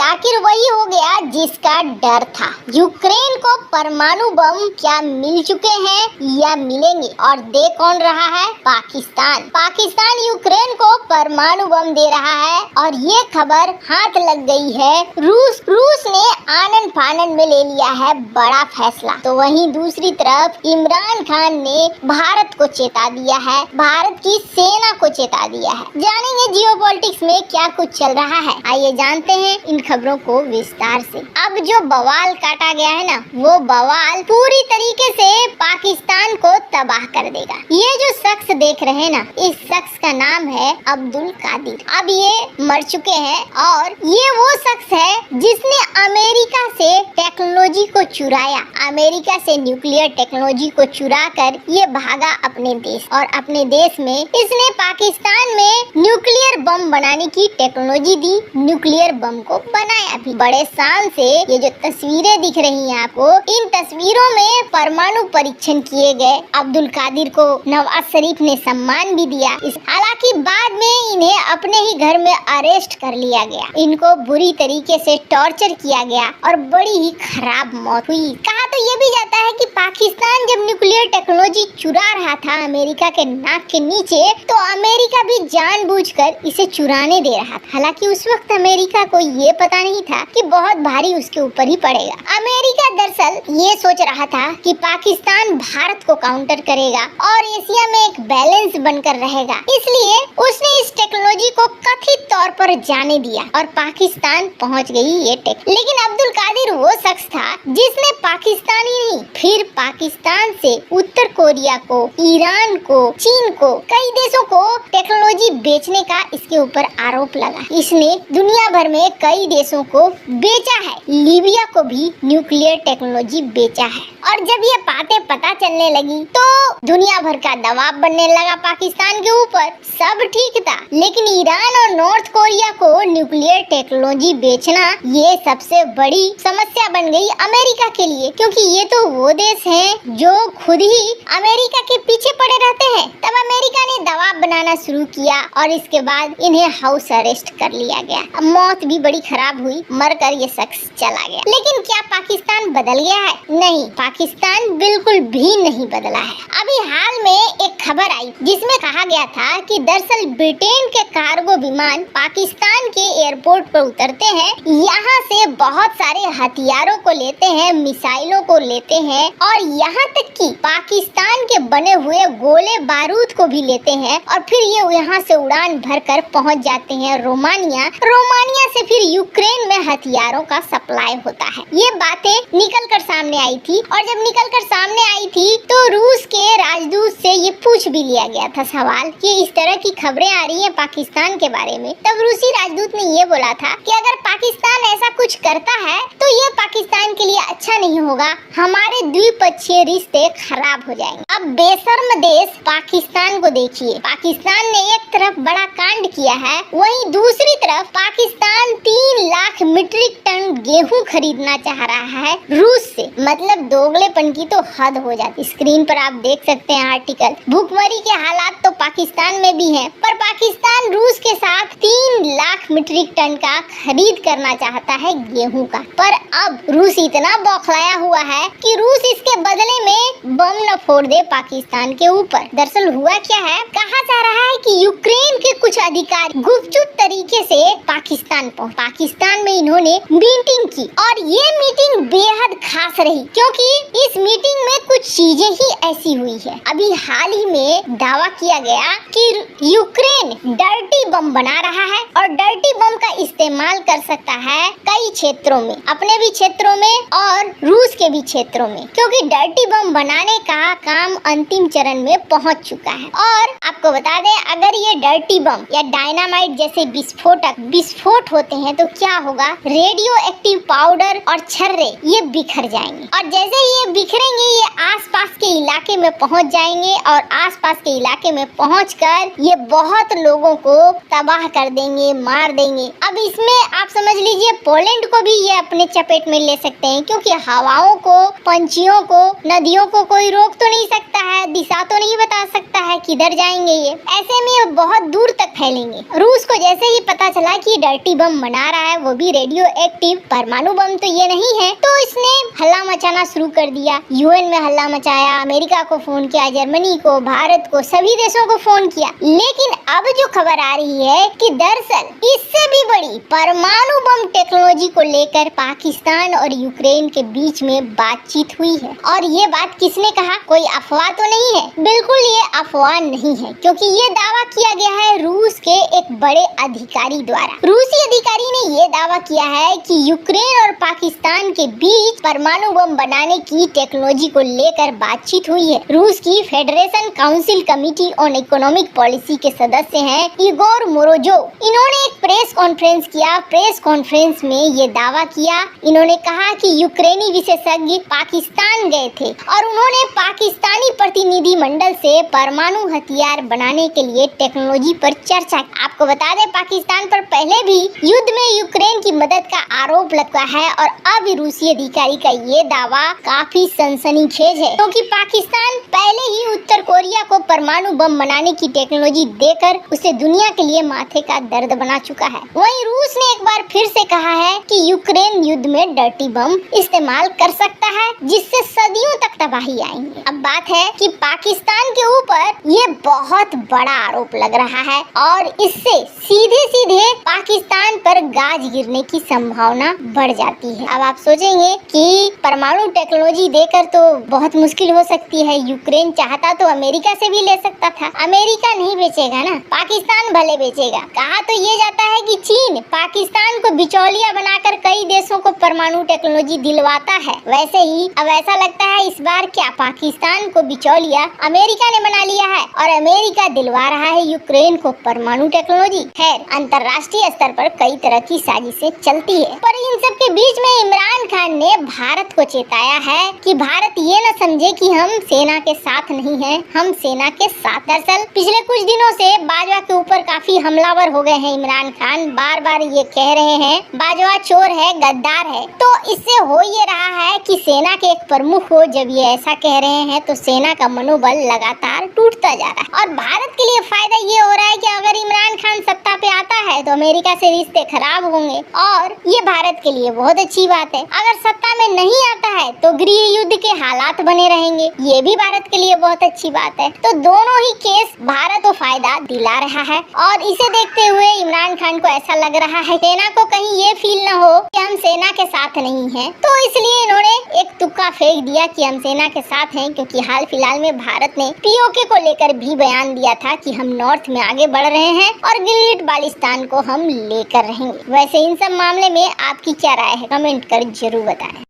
आखिर वही हो गया जिसका डर था। यूक्रेन को परमाणु बम क्या मिल चुके हैं या मिलेंगे? और दे कौन रहा है? पाकिस्तान। पाकिस्तान यूक्रेन को परमाणु बम दे रहा है और ये खबर हाथ लग गई है रूस ने आनन फानन में ले लिया है बड़ा फैसला। तो वहीं दूसरी तरफ इमरान खान ने भारत को चेता दिया है, भारत की सेना को चेता दिया है। जानेंगे जियोपॉलिटिक्स में क्या कुछ चल रहा है, आइए जानते हैं इन खबरों को विस्तार से। अब जो बवाल काटा गया है ना, वो बवाल पूरी तरीके से पाकिस्तान को तबाह कर देगा। ये जो शख्स देख रहे हैं ना, इस शख्स का नाम है अब्दुल कादिर। अब ये मर चुके हैं और ये वो शख्स है जिसने अमेरिका से टेक्नोलॉजी को चुराया, अमेरिका से न्यूक्लियर टेक्नोलॉजी को चुरा कर ये भागा अपने देश, और अपने देश में इसने पाकिस्तान में न्यूक्लियर बम बनाने की टेक्नोलॉजी दी, न्यूक्लियर बम को बनाया भी। बड़े शान से ये जो तस्वीरें दिख रही हैं आपको, इन तस्वीरों में परमाणु परीक्षण किए गए। अब्दुल कादिर को नवाज शरीफ ने सम्मान भी दिया। हालांकि बाद में इन्हें अपने ही घर में अरेस्ट कर लिया गया, इनको बुरी तरीके से टॉर्चर किया गया और बड़ी ही खराब मौत हुई। कहा तो ये भी जाता है कि पाकिस्तान जब न्यूक्लियर टेक्नोलॉजी चुरा रहा था अमेरिका के नाक के नीचे, तो अमेरिका भी जानबूझकर इसे चुराने दे रहा था। हालांकि उस वक्त अमेरिका को ये पता नहीं था कि बहुत भारी उसके ऊपर ही पड़ेगा। अमेरिका दरअसल ये सोच रहा था कि पाकिस्तान भारत को काउंटर करेगा और एशिया में एक बैलेंस बनकर रहेगा, इसलिए उसने इस टेक्नोलॉजी को कथित तौर पर जाने दिया और पाकिस्तान पहुंच गई ये टेक। लेकिन अब्दुल कादिर वो शख्स था जिसने पाकिस्तान ही नहीं, फिर पाकिस्तान से उत्तर कोरिया को, ईरान को, चीन को, कई देशों को टेक्नोलॉजी बेचने का इसके ऊपर आरोप लगा। इसने दुनिया भर में कई देशों को बेचा है, लीबिया को भी न्यूक्लियर टेक्नोलॉजी बेचा है। और जब ये बातें पता चलने लगी तो दुनिया भर का दबाव बनने लगा पाकिस्तान के ऊपर। सब ठीक था, लेकिन ईरान और नॉर्थ कोरिया को न्यूक्लियर टेक्नोलॉजी बेचना ये सबसे बड़ी समस्या बन गई अमेरिका के लिए, क्योंकि ये तो वो देश हैं जो खुद ही अमेरिका के पीछे पड़े रहते हैं। तब अमेरिका ने दबाव बनाना शुरू किया और इसके बाद इन्हें हाउस अरेस्ट कर लिया गया। मौत भी बड़ी खराब हुई, मरकर ये शख्स चला गया। लेकिन क्या पाकिस्तान बदल गया है? नहीं, पाकिस्तान बिल्कुल भी नहीं बदला है। अभी हाल में एक खबर आई जिसमें कहा गया था कि दरअसल ब्रिटेन के कार्गो विमान पाकिस्तान के एयरपोर्ट पर उतरते हैं, यहाँ से बहुत सारे हथियारों को लेते हैं, मिसाइलों को लेते हैं और यहाँ तक कि पाकिस्तान के बने हुए गोले बारूद को भी लेते हैं, और फिर ये यहाँ से उड़ान भरकर पहुँच जाते हैं रोमानिया। रोमानिया से फिर यूक्रेन में हथियारों का सप्लाई होता है। ये बातें निकल कर सामने आई थी, और जब निकल कर सामने आई थी तो रूस के राजदूत से ये पूछ भी लिया गया था सवाल कि इस तरह की खबरें आ रही हैं पाकिस्तान के बारे में। तब रूसी राजदूत ने ये बोला था कि अगर पाकिस्तान ऐसा कुछ करता है तो ये पाकिस्तान के लिए अच्छा नहीं होगा, हमारे द्विपक्षीय रिश्ते खराब हो जाएंगे। अब बेशर्म देश पाकिस्तान को देखिए, पाकिस्तान ने एक तरफ बड़ा कांड किया है, वहीं दूसरी तरफ पाकिस्तान 3 लाख मीट्रिक टन गेहूं खरीदना चाह रहा है रूस से। मतलब दोगलेपन की तो हद हो जाती। स्क्रीन पर आप देख सकते हैं आर्टिकल। भूखमरी के हालात तो पाकिस्तान में भी हैं, पर पाकिस्तान रूस के साथ 3 लाख मीट्रिक टन का खरीद करना चाहता है गेहूं का। पर अब रूस इतना बौखलाया हुआ है कि रूस इसके बदले में बम न फोड़ दे पाकिस्तान के ऊपर। दरअसल हुआ क्या है, कहा जा रहा है कि यूक्रेन के कुछ अधिकारी गुपचुप तरीके से पाकिस्तान में इन्होंने मीटिंग की, और ये मीटिंग बेहद खास रही क्योंकि इस मीटिंग में कुछ चीजें ही ऐसी हुई है। अभी हाल ही में दावा किया गया कि यूक्रेन डर्टी बम बना रहा है और डर्टी बम का इस्तेमाल कर सकता है कई क्षेत्रों में, अपने भी क्षेत्रों में और रूस के भी क्षेत्रों में, क्योंकि डर्टी बम बनाने का काम अंतिम चरण में पहुंच चुका है। और आपको बता दें, अगर ये डर्टी बम या डायनामाइट जैसे विस्फोट होते हैं तो क्या होगा, रेडियो एक्टिव पाउडर और छर्रे ये बिखर जाएंगे और जैसे ही ये बिखरेंगे ये आसपास के इलाके में पहुंच जाएंगे और आसपास के इलाके में पहुंचकर ये बहुत लोगों को तबाह कर देंगे, मार देंगे। अब इसमें आप समझ लीजिए पोलैंड को भी ये अपने चपेट में ले सकते हैं, क्योंकि हवाओं को, पंछियों को, नदियों को कोई रोक तो नहीं सकता है, दिशा तो नहीं बता सकता है किधर जाएंगे ये। ऐसे में ये बहुत दूर तक फैलेंगे। रूस को जैसे ही पता चला कि डर्टी बम बना रहा है, वो भी रेडियो एक्टिव परमाणु बम तो ये नहीं है, तो इसने हल्ला मचाना शुरू कर दिया। यूएन में हल्ला मचाया, अमेरिका को फोन किया, जर्मनी को, भारत को, सभी देशों को फोन किया। लेकिन अब जो खबर आ रही है कि दरअसल इससे भी बड़ी परमाणु बम टेक्नोलॉजी को लेकर पाकिस्तान और यूक्रेन के बीच में बातचीत हुई है। और ये बात किसने कहा? कोई अफवाह तो नहीं है, बिल्कुल ये अफवाह नहीं है, क्योंकि ये दावा किया गया है रूस के एक बड़े अधिकारी द्वारा। रूसी अधिकारी ने ये दावा किया है कि यूक्रेन और पाकिस्तान के बीच परमाणु बम बनाने की टेक्नोलॉजी को लेकर बातचीत हुई है। रूस की federation council committee on economic policy के सदस्य हैं इगोर मोरोजोव। इन्होंने एक प्रेस कॉन्फ्रेंस किया। प्रेस कॉन्फ्रेंस में ये दावा किया, इन्होंने कहा कि यूक्रेनी विशेषज्ञ पाकिस्तान गए थे और उन्होंने पाकिस्तानी प्रतिनिधि मंडल से परमाणु हथियार बनाने के लिए टेक्नोलॉजी पर चर्चा। आपको बता दें पाकिस्तान पर पहले भी युद्ध में यूक्रेन की मदद का आरोप लगा है और अब रूसी अधिकारी का ये दावा काफी सनसनीखेज है, क्योंकि पाकिस्तान पहले ही उत्तर कोरिया को परमाणु बम बनाने की टेक्नोलॉजी देकर उसे दुनिया के लिए माथे का दर्द बना चुका है। वहीं रूस ने एक बार फिर से कहा है कि यूक्रेन युद्ध में डर्टी बम इस्तेमाल कर सकता है, जिससे सदियों तक तबाही आएंगे। अब बात है कि पाकिस्तान के ऊपर ये बहुत बड़ा आरोप लग रहा है और इससे सीधे सीधे पाकिस्तान पर गाज गिरने की संभावना बढ़ जाती है। अब आप सोचेंगे कि परमाणु टेक्नोलॉजी देकर तो बहुत मुश्किल हो सकती है। यूक्रेन चाहता तो अमेरिका से भी ले सकता था, अमेरिका नहीं बेचेगा ना, पाकिस्तान भले बेचेगा। कहा तो ये जाता है कि चीन पाकिस्तान को बिचौलिया बनाकर कई देशों को परमाणु टेक्नोलॉजी दिलवाता है। वैसे ही अब ऐसा लगता है इस बार क्या पाकिस्तान को बिचौलिया अमेरिका ने बना लिया है और अमेरिका दिलवा रहा है यूक्रेन को परमाणु टेक्नोलॉजी। खैर, अंतर्राष्ट्रीय स्तर पर कई तरह की साजिशें चलती है, पर इन सब के बीच में इमरान खान ने भारत को चेताया है कि भारत ये न समझे कि हम सेना के साथ नहीं हैं, हम सेना के साथ। दरअसल पिछले कुछ दिनों से बाजवा के ऊपर काफी हमलावर हो गए हैं इमरान खान। बार बार ये कह रहे हैं बाजवा चोर है, गद्दार है। तो इससे हो ये रहा है कि सेना के एक प्रमुख हो जब ये ऐसा कह रहे हैं तो सेना का मनोबल लगातार टूटता जा रहा है। और भारत के लिए फायदा ये हो रहा है कि अगर इमरान खान सत्ता पे आता है तो अमेरिका से रिश्ते खराब होंगे और ये भारत के लिए बहुत अच्छी बात है। अगर सत्ता में नहीं आता है तो गृह युद्ध के हालात बने रहेंगे, ये भी भारत के लिए बहुत अच्छी बात है। तो दोनों ही केस भारत को फायदा दिला रहा है और इसे देखते हुए इमरान खान को ऐसा लग रहा है सेना को कहीं ये फील न हो कि हम सेना के साथ नहीं हैं, तो इसलिए इन्होंने एक तुक्का फेंक दिया कि हम सेना के साथ हैं। क्योंकि हाल फिलहाल में भारत ने पीओके को लेकर भी बयान दिया था कि हम नॉर्थ में आगे बढ़ रहे हैं और गिलगिट बाल्टिस्तान को हम लेकर रहेंगे। वैसे इन सब मामले में आपकी क्या राय है, कमेंट कर जरूर बताएं।